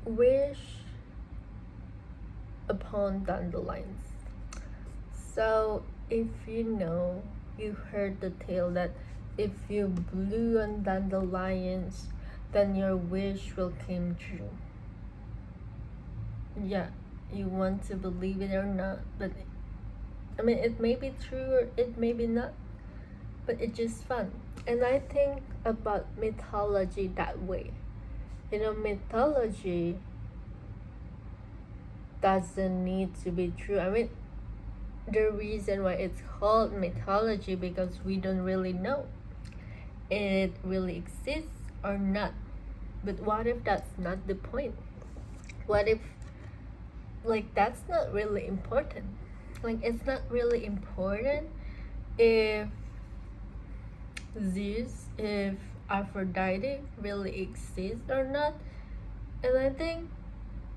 Wish upon dandelions. So, if you heard the tale that if you blew on dandelions, then your wish will come true. Yeah, you want to believe it or not, but I mean, it may be true or it may be not, but it's just fun. And I think about mythology that way. Mythology doesn't need to be true. I mean, the reason why it's called mythology because we don't really know it really exists or not. But what if that's not the point? What if that's not really important? It's not really important if Zeus, if Aphrodite really exists or not. And I think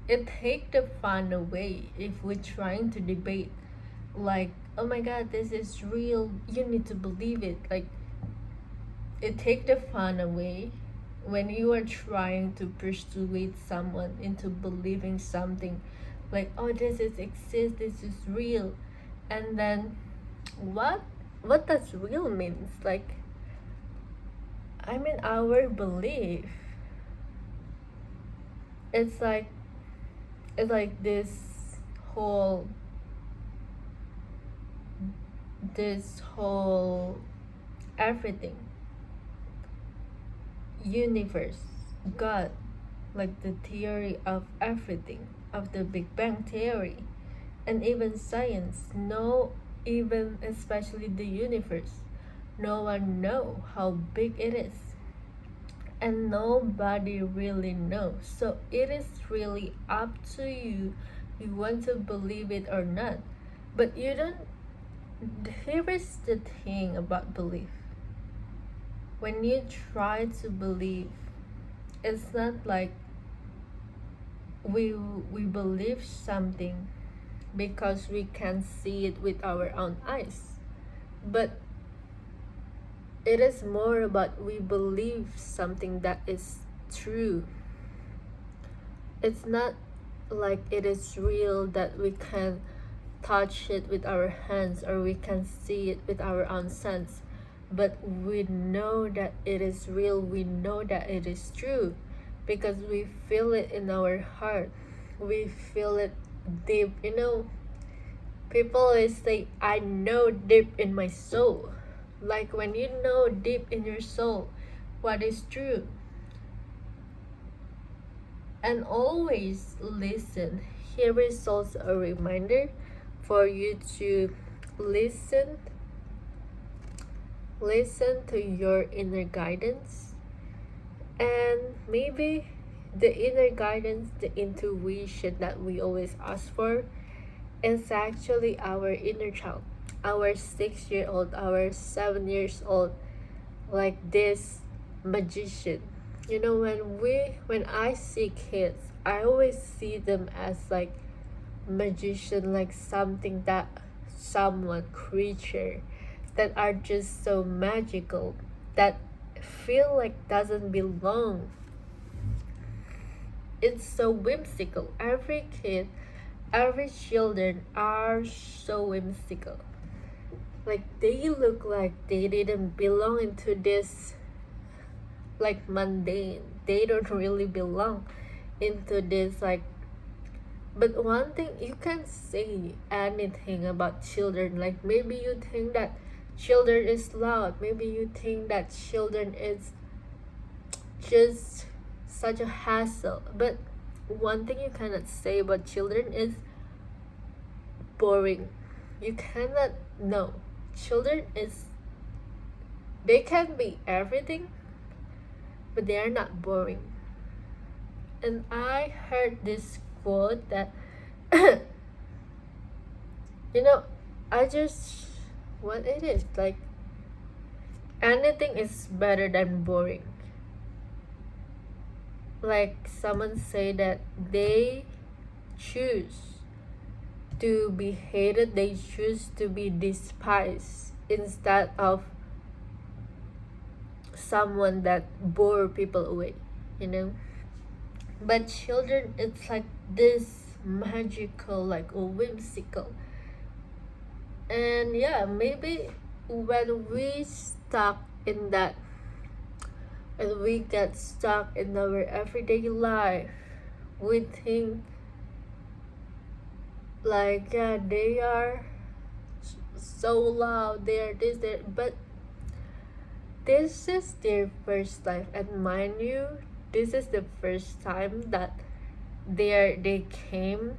it takes the fun away if we're trying to debate oh my god, this is real, you need to believe it. It takes the fun away when you are trying to persuade someone into believing something oh, this exists, this is real. And then what does real means? I mean, our belief, it's like this whole everything, universe, God, the theory of everything, of the Big Bang theory, and even science. Even especially the universe, no one know how big it is, and nobody really knows. So it is really up to you. You want to believe it or not. But you don't. Here is the thing about belief. When you try to believe, it's not like we believe something because we can see it with our own eyes, but it is more about we believe something that is true. It's not like it is real, that we can touch it with our hands or we can see it with our own sense, but we know that it is real, we know that it is true because we feel it in our heart, we feel it deep. People always say, I know deep in my soul. When you know deep in your soul what is true. And always listen. Here is also a reminder for you to listen to your inner guidance. And maybe the inner guidance, the intuition that we always ask for, is actually our inner child, our 6-year-old, our 7 years old, this magician. When I see kids, I always see them as magician, someone, creature that are just so magical, that feel doesn't belong. It's so whimsical. Every kid, every children are so whimsical. They look like they didn't belong into this mundane. They don't really belong into this but one thing, you can't say anything about children. Maybe you think that children is loud, maybe you think that children is just such a hassle, but one thing you cannot say about children is boring. You cannot know. Children they can be everything, but they are not boring. And I heard this quote that I just what it is anything is better than boring. Someone say that they choose to be hated, they choose to be despised instead of someone that bore people away. But children, it's like this magical, like whimsical. And yeah, maybe when we stuck in that, and we get stuck in our everyday life, we think like, yeah, they are so loud, they're this, they're, but this is their first life, and mind you, this is the first time that they came.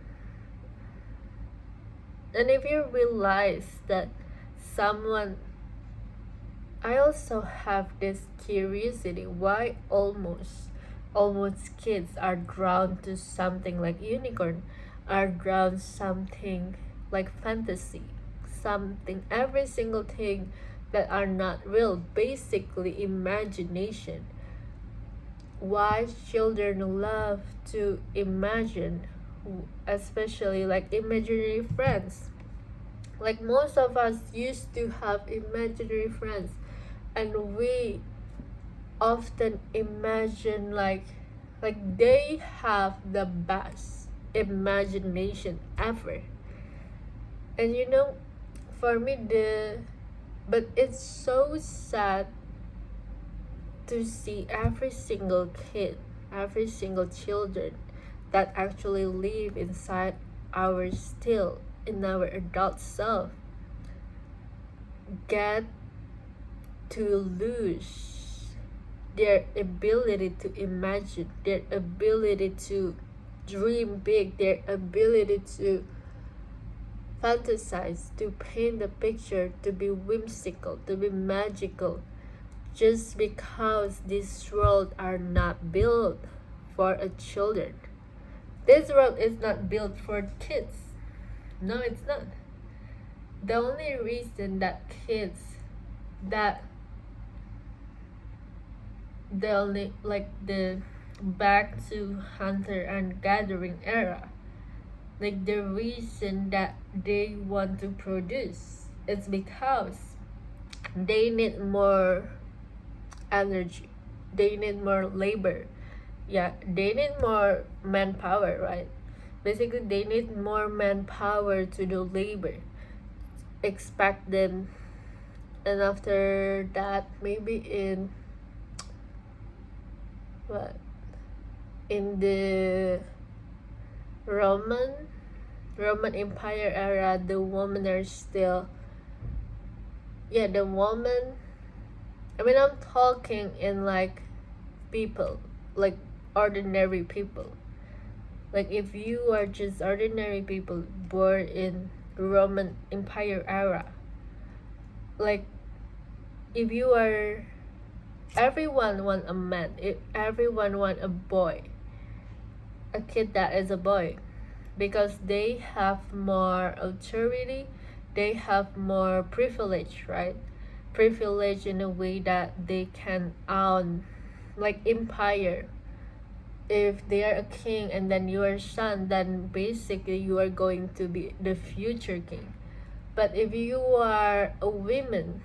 And if you realize that someone, I also have this curiosity why almost kids are drawn to something like unicorn, are drawn something like fantasy, something, every single thing that are not real, basically imagination. Why children love to imagine, especially like imaginary friends. Like most of us used to have imaginary friends, and we often imagine like they have the best imagination ever. And you know, for me, but it's so sad to see every single kid, every single children that actually live inside our still in our adult self get to lose their ability to imagine, their ability to dream big, their ability to fantasize, to paint the picture, to be whimsical, to be magical, just because this world are not built for a children. This world is not built for kids. No, it's not. The only reason that kids, that the only, like the back to hunter and gathering era, like the reason that they want to produce, it's because they need more energy, they need more labor, yeah, they need more manpower, right? Basically they need more manpower to do labor, expect them. And after that, maybe in what, in the Roman Empire era, the women are still, yeah, the woman, I mean, I'm talking in like people, like ordinary people. Like if you are just ordinary people born in Roman Empire era, like if you are, everyone want a man, if everyone want a boy, a kid that is a boy, because they have more authority, they have more privilege, right? Privilege in a way that they can own like empire. If they are a king and then you are son, then basically you are going to be the future king. But if you are a woman,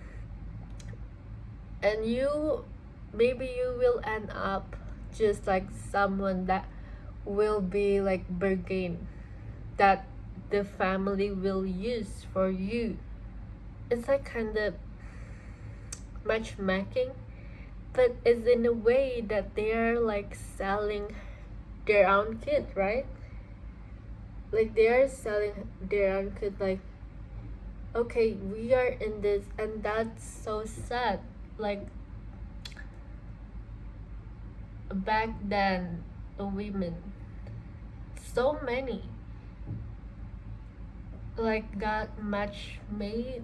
and you, maybe you will end up just like someone that will be like bargain, that the family will use for you. It's like kind of matchmaking, but it's in a way that they are like selling their own kid, right? Like they are selling their own kid, like, okay, we are in this, and that's so sad. Like back then, the women, so many like got match made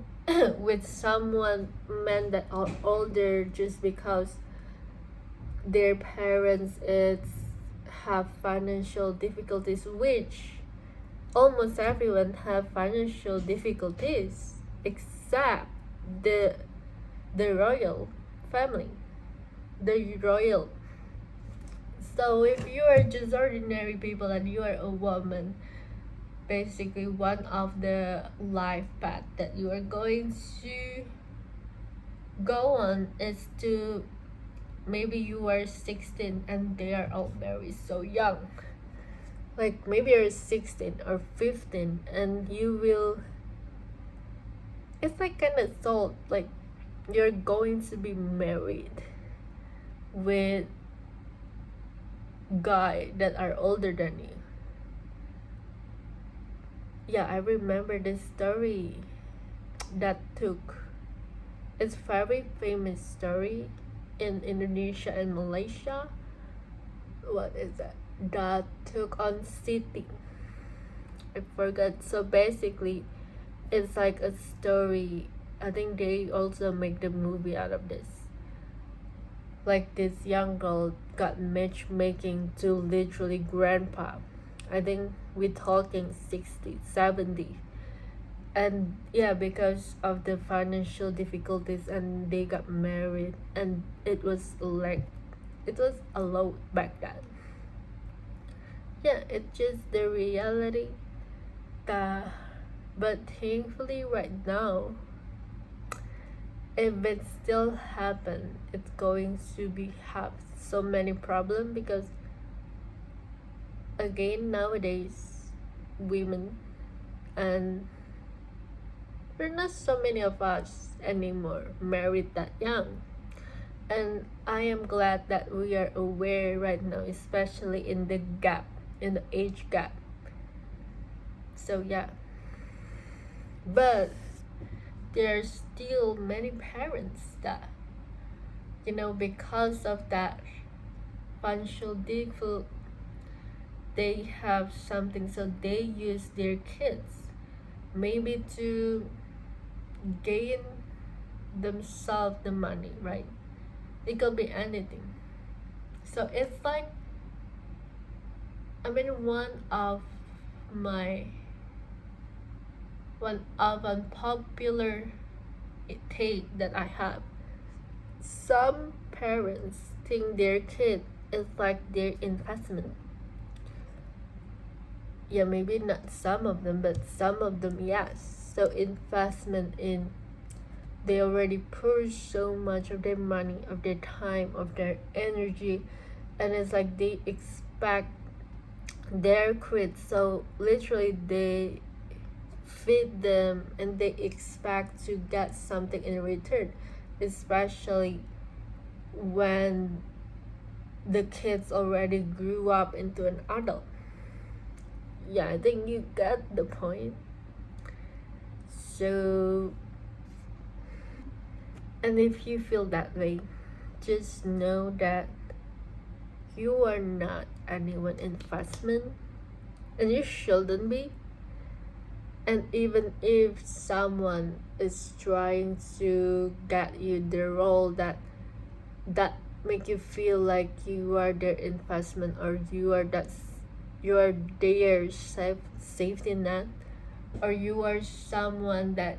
with someone, men that are older, just because their parents it's have financial difficulties, which almost everyone have financial difficulties except the the royal family, the royal. So if you are just ordinary people and you are a woman, basically one of the life path that you are going to go on is to maybe you are 16 and they are all very so young. Like maybe you're 16 or 15 and you will, it's like kind of thought like you're going to be married with guy that are older than you. Yeah, I remember this story that took, it's very famous story in Indonesia and Malaysia. What is that? That took on city. I forgot. So basically, it's like a story. I think they also make the movie out of this. Like this young girl got matchmaking to literally grandpa. I think we're talking 60, 70. And yeah, because of the financial difficulties and they got married and it was like, it was a lot back then. Yeah, it's just the reality that, but thankfully right now, if it still happen, it's going to be have so many problems because again nowadays women, and we're not so many of us anymore married that young. And I am glad that we are aware right now, especially in the gap, in the age gap. So yeah, but there's still many parents that, you know, because of that financial difficult, they have something, so they use their kids maybe to gain themselves the money, right? It could be anything. So it's like, I mean, my one of unpopular take that I have, some parents think their kid is like their investment. Yeah, maybe not some of them, but some of them, yes. So investment in, they already pour so much of their money, of their time, of their energy, and it's like they expect their kids, so literally they feed them and they expect to get something in return, especially when the kids already grew up into an adult. Yeah, I think you get the point. So, and if you feel that way, just know that you are not anyone investment and you shouldn't be. And even if someone is trying to get you the role that make you feel like you are their investment, or you are their safety net, or you are someone that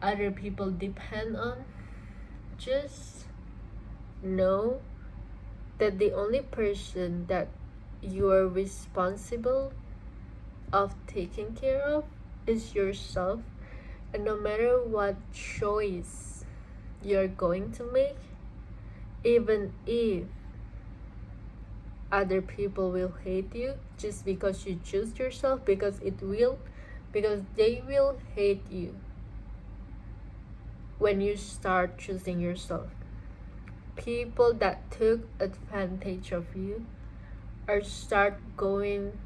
other people depend on, just know that the only person that you are responsible of taking care of is yourself. And no matter what choice you're going to make, even if other people will hate you just because you choose yourself, because they will hate you when you start choosing yourself. People that took advantage of you or start going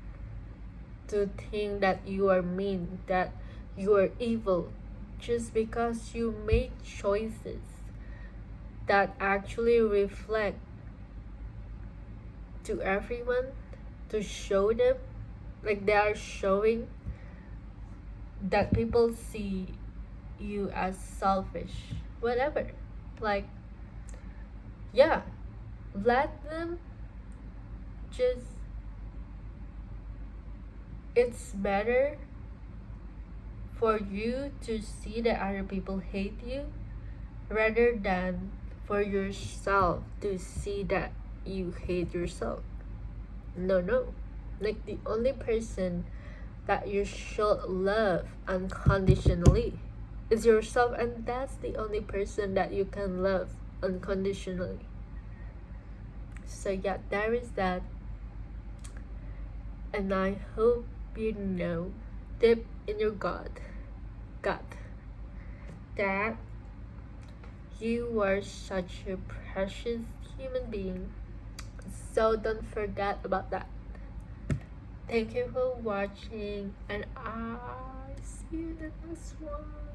to think that you are mean, that you are evil, just because you make choices that actually reflect to everyone, to show them, like they are showing that people see you as selfish, whatever. Like, yeah, let them just, it's better for you to see that other people hate you rather than for yourself to see that you hate yourself. No. Like the only person that you should love unconditionally is yourself, and that's the only person that you can love unconditionally. So yeah, there is that, and I hope you know deep in your gut that you are such a precious human being. So don't forget about that. Thank you for watching, and I'll see you in the next one.